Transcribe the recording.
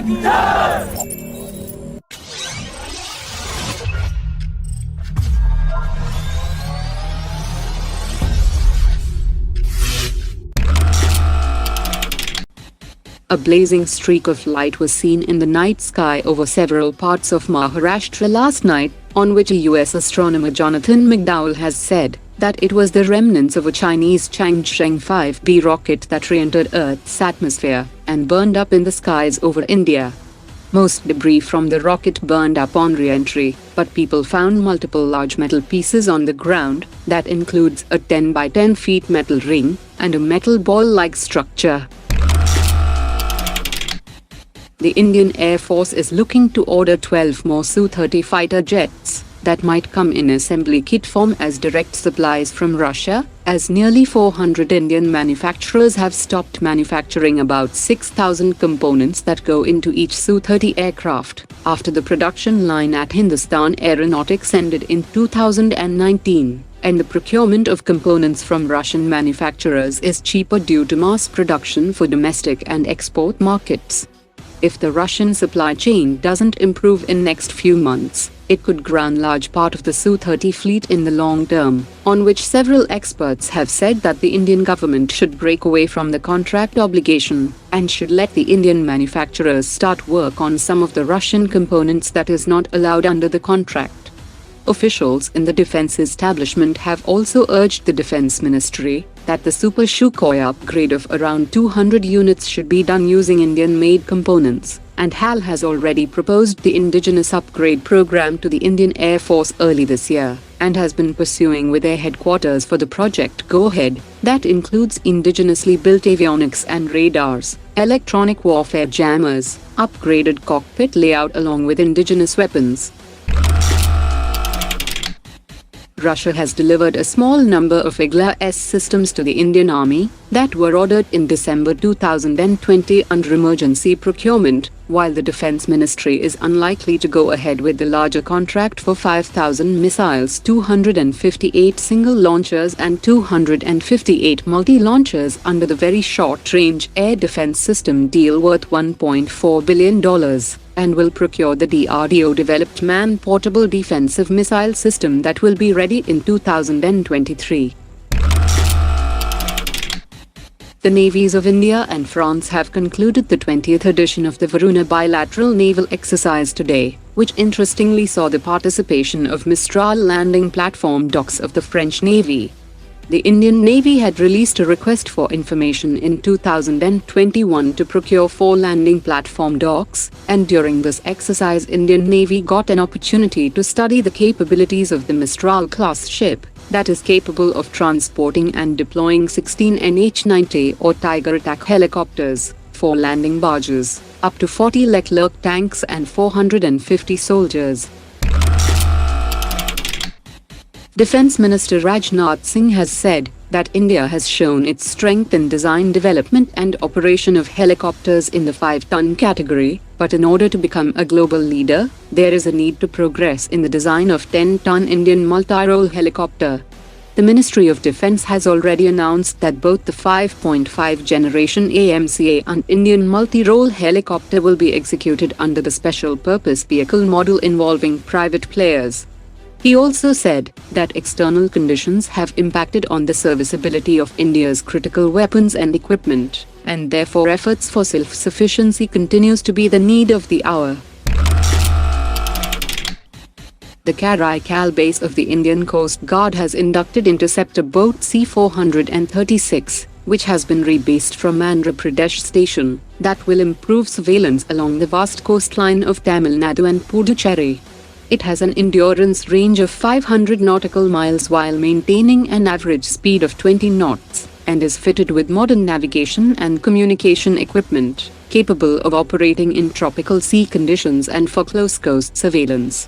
A blazing streak of light was seen in the night sky over several parts of Maharashtra last night, on which a US astronomer Jonathan McDowell has said that it was the remnants of a Chinese Changcheng 5B rocket that re-entered Earth's atmosphere and burned up in the skies over India. Most debris from the rocket burned up on re-entry, but people found multiple large metal pieces on the ground. That includes a 10 by 10 feet metal ring and a metal ball-like structure. The Indian Air Force is looking to order 12 more Su-30 fighter jets that might come in assembly kit form as direct supplies from Russia, as nearly 400 Indian manufacturers have stopped manufacturing about 6,000 components that go into each Su-30 aircraft, after the production line at Hindustan Aeronautics ended in 2019, and the procurement of components from Russian manufacturers is cheaper due to mass production for domestic and export markets. If the Russian supply chain doesn't improve in next few months, it could ground large part of the Su-30 fleet in the long term, on which several experts have said that the Indian government should break away from the contract obligation and should let the Indian manufacturers start work on some of the Russian components that is not allowed under the contract. Officials in the defense establishment have also urged the defense ministry that the Super Sukhoi upgrade of around 200 units should be done using Indian-made components, and HAL has already proposed the indigenous upgrade program to the Indian Air Force early this year, and has been pursuing with their headquarters for the project go-ahead. That includes indigenously built avionics and radars, electronic warfare jammers, upgraded cockpit layout along with indigenous weapons. Russia has delivered a small number of Igla-S systems to the Indian Army that were ordered in December 2020 under emergency procurement, while the Defense Ministry is unlikely to go ahead with the larger contract for 5,000 missiles, 258 single launchers and 258 multi-launchers under the Very Short-Range Air Defense System deal worth $1.4 billion. And will procure the DRDO-developed man-portable defensive missile system that will be ready in 2023. The navies of India and France have concluded the 20th edition of the Varuna bilateral naval exercise today, which interestingly saw the participation of Mistral landing platform docks of the French Navy. The Indian Navy had released a request for information in 2021 to procure 4 landing platform docks, and during this exercise Indian Navy got an opportunity to study the capabilities of the Mistral class ship, that is capable of transporting and deploying 16 NH-90 or Tiger attack helicopters, 4 landing barges, up to 40 Leclerc tanks and 450 soldiers. Defense Minister Rajnath Singh has said that India has shown its strength in design, development and operation of helicopters in the 5-ton category, but in order to become a global leader, there is a need to progress in the design of 10-ton Indian multi-role helicopter. The Ministry of Defense has already announced that both the 5.5 generation AMCA and Indian multi-role helicopter will be executed under the special purpose vehicle model involving private players. He also said that external conditions have impacted on the serviceability of India's critical weapons and equipment, and therefore efforts for self-sufficiency continues to be the need of the hour. The Karaikal base of the Indian Coast Guard has inducted Interceptor boat C-436, which has been rebased from Andhra Pradesh station, that will improve surveillance along the vast coastline of Tamil Nadu and Puducherry. It has an endurance range of 500 nautical miles while maintaining an average speed of 20 knots, and is fitted with modern navigation and communication equipment, capable of operating in tropical sea conditions and for close coast surveillance.